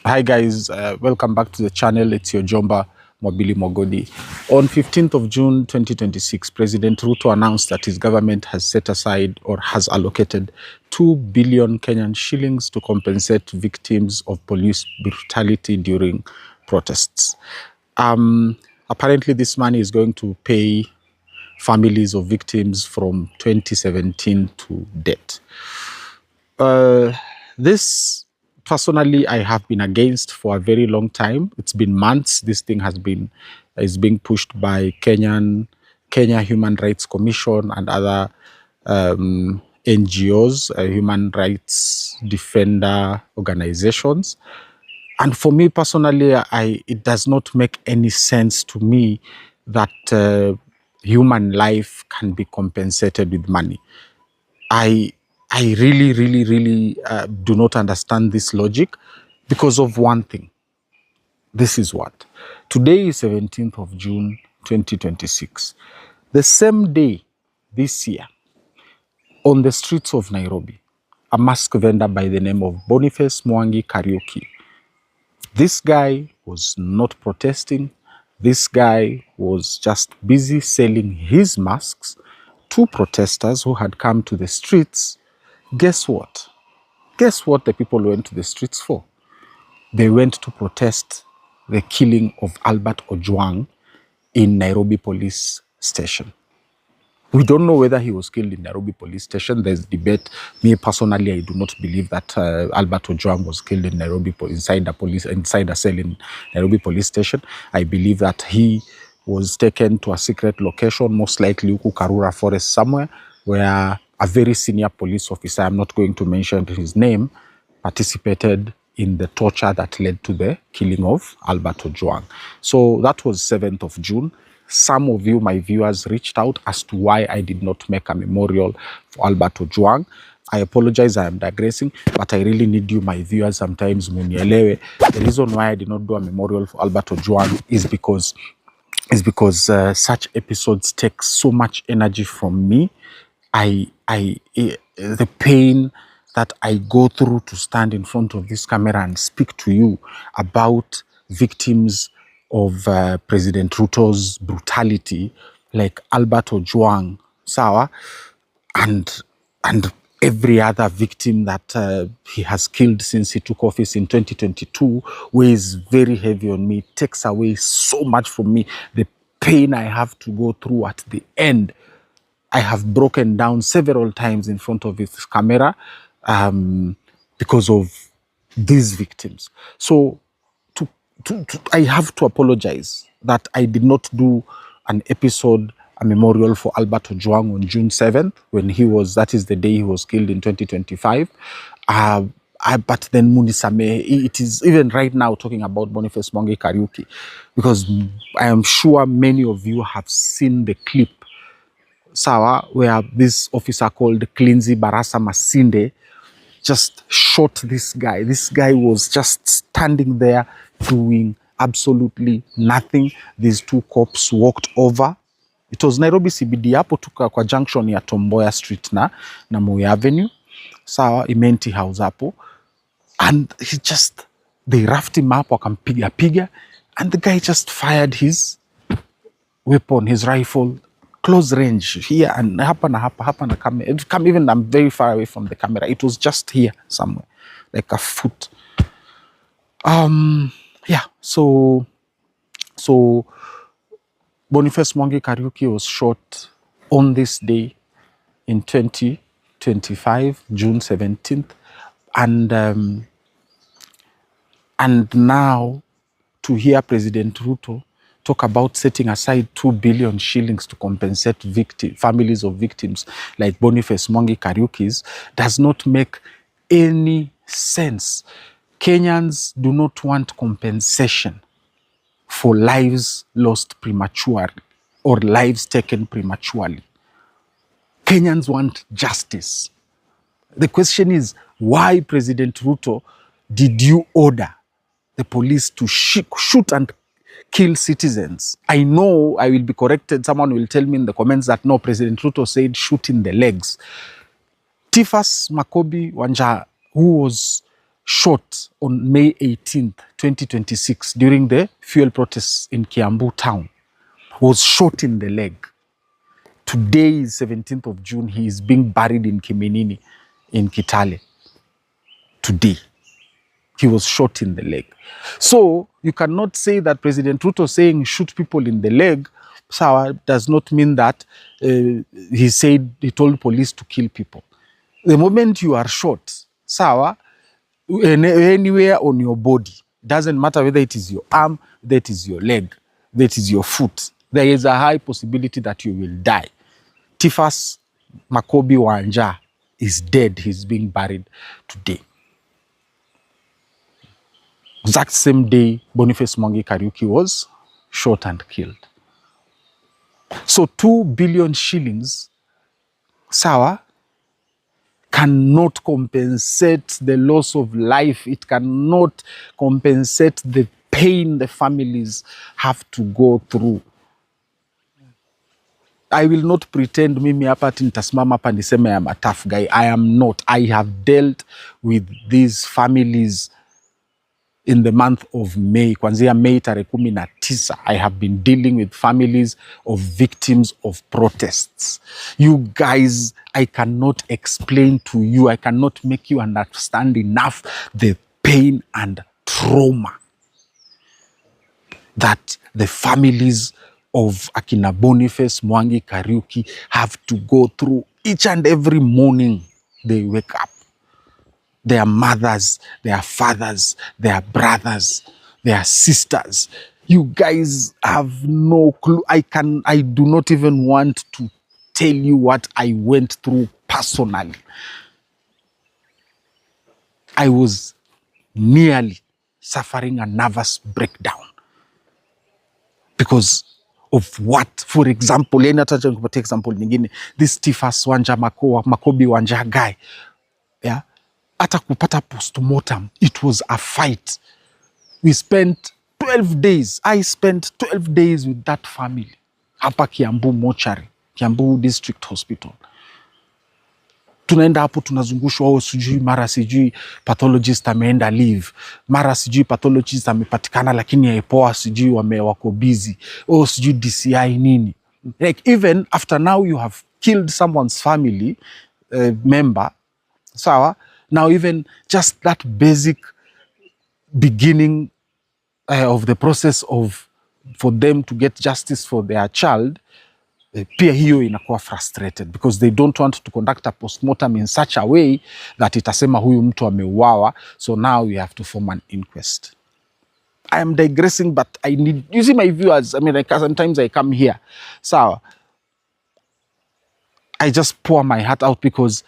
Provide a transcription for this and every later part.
Hi guys, welcome back to the channel. It's your Jomba Mwabili Mogodi. On 15th of June 2026, President Ruto announced that his government has set aside or has allocated 2 billion Kenyan shillings to compensate victims of police brutality during protests. Apparently this money is going to pay families of victims from 2017 to date. This personally I have been against for a very long time. It's been months. This thing is being pushed by Kenya Human Rights Commission and other NGOs, human rights defender organizations. And for me personally, it does not make any sense to me that human life can be compensated with money. I really do not understand this logic because of one thing. This is what. Today is 17th of June 2026. The same day this year, on the streets of Nairobi, a mask vendor by the name of Boniface Mwangi Kariuki. This guy was not protesting. This guy was just busy selling his masks to protesters who had come to the streets. Guess what? Guess what the people went to the streets for? They went to protest the killing of Albert Ojwang in Nairobi police station. We don't know whether he was killed in Nairobi police station. There's debate. Me personally, I do not believe that Albert Ojwang was killed in Nairobi inside a cell in Nairobi police station. I believe that he was taken to a secret location, most likely Uku Karura Forest somewhere, where a very senior police officer, I'm not going to mention his name, participated in the torture that led to the killing of Albert Ojwang. So that was 7th of June. Some of you, my viewers, reached out as to why I did not make a memorial for Albert Ojwang. I apologize, I am digressing, but I really need you, my viewers, sometimes munielewe. The reason why I did not do a memorial for Albert Ojwang is because such episodes take so much energy from me. The pain that I go through to stand in front of this camera and speak to you about victims of President Ruto's brutality, like Albert Ojwang, sawa, and every other victim that he has killed since he took office in 2022 weighs very heavy on me. It takes away so much from me. The pain I have to go through at the end. I have broken down several times in front of this camera because of these victims. So I have to apologize that I did not do an episode, a memorial for Albert Ojwang on June 7th, that is the day he was killed in 2025. But then Munisame, it is even right now talking about Boniface Mwangi Kariuki, because I am sure many of you have seen the clip, sawa, where this officer called Klinzy Barasa Masinde just shot this guy. This guy was just standing there doing absolutely nothing. These two cops walked over. It was Nairobi CBD, hapo tuka kwa junction ya Tomboya Street na Moi Avenue. Sawa, Imenti House hapo. And they roughed him up, wakampiga, and the guy just fired his weapon, his rifle, close range here and hapa na camera. It come even, I'm very far away from the camera. It was just here somewhere, like a foot. Yeah. So Boniface Mwangi Kariuki was shot on this day in 2025, June 17th, and now to hear President Ruto talk about setting aside 2 billion shillings to compensate families of victims like Boniface Mwangi Kariuki's does not make any sense. Kenyans do not want compensation for lives lost prematurely or lives taken prematurely. Kenyans want justice. The question is, why, President Ruto, did you order the police to shoot and kill citizens? I know I will be corrected. Someone will tell me in the comments that no, President Ruto said shoot in the legs. Tifas Makobi Wanja, who was shot on May 18th, 2026, during the fuel protests in Kiambu town, was shot in the leg. Today is 17th of June. He is being buried in Kiminini in Kitale. Today, he was shot in the leg. So you cannot say that President Ruto saying shoot people in the leg, sawa, does not mean that he told police to kill people. The moment you are shot, sawa, anywhere on your body, doesn't matter whether it is your arm, whether it is your leg, whether it is your foot, there is a high possibility that you will die. Tifas Makobi Wanja is dead. He's being buried today. Exact same day, Boniface Mwangi Kariuki was shot and killed. So 2 billion shillings, sawa, cannot compensate the loss of life. It cannot compensate the pain the families have to go through. I will not pretend mimi hapa ati nitasimama hapa niseme I am a tough guy. I am not. I have dealt with these families in the month of May. Kwanzia May tarehe 19, I have been dealing with families of victims of protests. You guys, I cannot explain to you, I cannot make you understand enough the pain and trauma that the families of Akina Boniface Mwangi Kariuki have to go through each and every morning they wake up. Their mothers, their fathers, their brothers, their sisters. You guys have no clue. I do not even want to tell you what I went through personally. I was nearly suffering a nervous breakdown because of what, for example, this Tifas Wanja Makobi Wanja guy, yeah, ata kupata post-mortem, it was a fight. We spent 12 days. I spent 12 days with that family. Hapa Kiambu mortuary, Kiambu District Hospital. Tunaenda hapo tunazungushwa, sijui mara sijui pathologist ameenda leave, mara sijui pathologist amepatikana lakini haipoa, sijui wako busy, sijui DCI nini. Like even after now you have killed someone's family member, sawa, now even just that basic beginning of the process for them to get justice for their child, pia hiyo inakuwa frustrated because they don't want to conduct a postmortem in such a way that itasema huyu mtu ameuawa, so now we have to form an inquest. I am digressing, but I need, you see my viewers, I mean, sometimes I come here, so I just pour my heart out because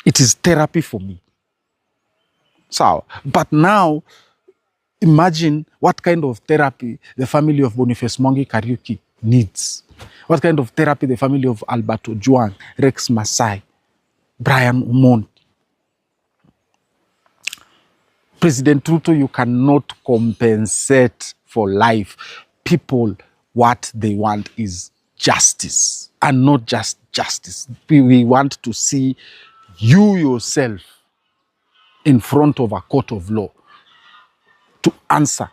it is therapy for me. So, but now, imagine what kind of therapy the family of Boniface Mwangi Kariuki needs. What kind of therapy the family of Albert Ojwang, Rex Masai, Brian Umon. President Ruto, you cannot compensate for life. People, what they want is justice, and not just justice. We want to see you yourself in front of a court of law to answer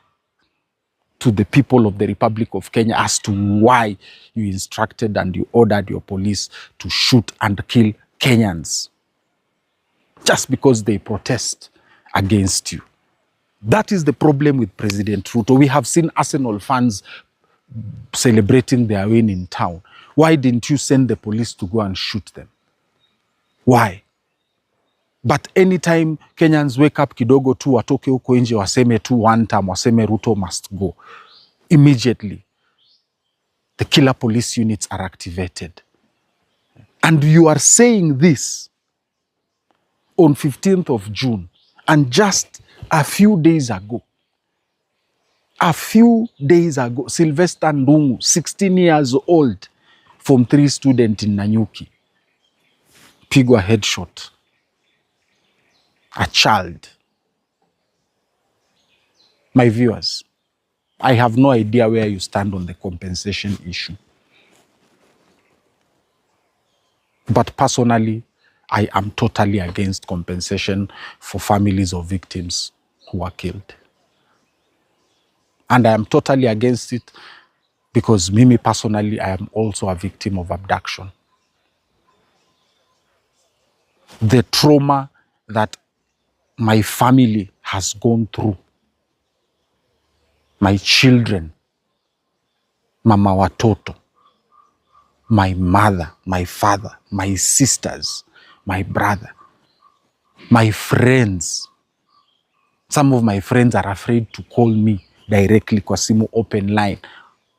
to the people of the Republic of Kenya as to why you instructed and you ordered your police to shoot and kill Kenyans just because they protest against you. That is the problem with President Ruto. We have seen Arsenal fans celebrating their win in town. Why didn't you send the police to go and shoot them? Why? But anytime Kenyans wake up kidogo tu watoke huko nje waseme tu one time, waseme Ruto must go, immediately the killer police units are activated. And you are saying this on 15th of June, and just a few days ago, Sylvester Ndungu, 16 years old, Form 3 student in Nanyuki, pigwa headshot. A child. My viewers, I have no idea where you stand on the compensation issue. But personally, I am totally against compensation for families of victims who are killed. And I am totally against it because me personally, I am also a victim of abduction. The trauma that my family has gone through, my children, mama watoto, my mother, my father, my sisters, my brother, my friends. Some of my friends are afraid to call me directly kwa simu open line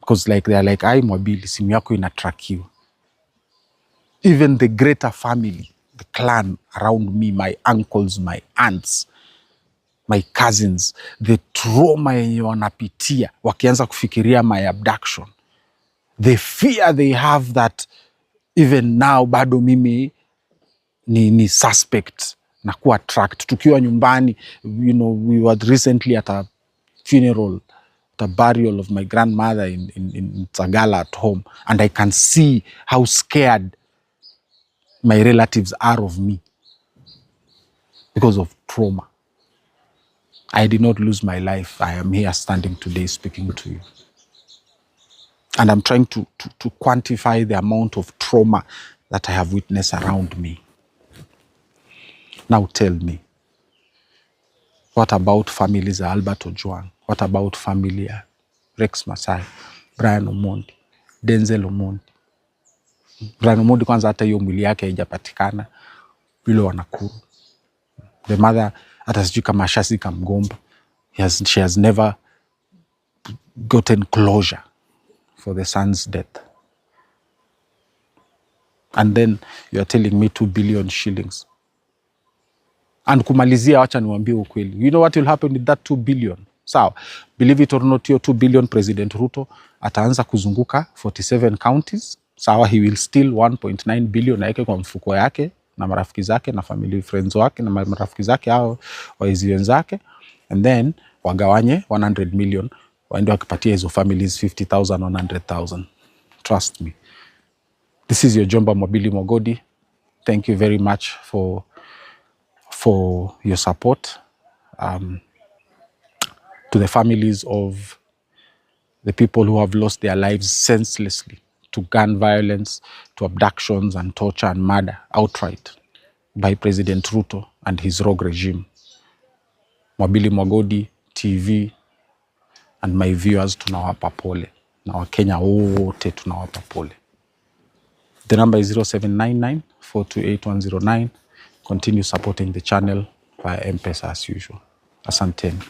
because like they're like, ai Mwabili, simu yako inatrakiwa. Even the greater family, the clan around me, my uncles, my aunts, my cousins, the trauma yenye wanapitia wakianza kufikiria my abduction, the fear they have that even now bado mimi ni suspect na kuwa tracked. Tukiwa nyumbani, you know, we were recently at a funeral, at a burial of my grandmother in Tagala at home, and I can see how scared my relatives are of me because of trauma. I did not lose my life. I am here standing today speaking to you. And I'm trying to quantify the amount of trauma that I have witnessed around me. Now tell me, what about families of Albert Ojwang? What about family Rex Masai, Brian Omondi, Denzel Omondi? Brian Omondi kwanza hata hiyo mwili yake haijapatikana, yule wa Nakuru. The mother hata sijui kama ashazika Mgomba. She has never gotten closure for the son's death. And then you are telling me 2 billion shillings. And kumalizia, wacha niwaambie ukweli. You know what will happen with that 2 billion? Sawa, believe it or not, hiyo 2 billion President Ruto ataanza kuzunguka 47 counties. Sawa, he will steal 1.9 billion aeke kwa mfuko yake na marafiki zake na family friends wake na marafiki zake hao waizi wenzake, and then wagawanye 100 million waende wakipatia hizo families 50,000, 100,000. Trust me. This is your Jomba Mwabili Mogodi. Thank you very much for your support. To the families of the people who have lost their lives senselessly to gun violence, to abductions and torture and murder outright by President Ruto and his rogue regime. Mwabili Mogodi TV and my viewers, tunawapa pole. Na Wakenya wote tunawapa pole. The number is 0799 428 109. Continue supporting the channel via M-Pesa as usual. Asanteni.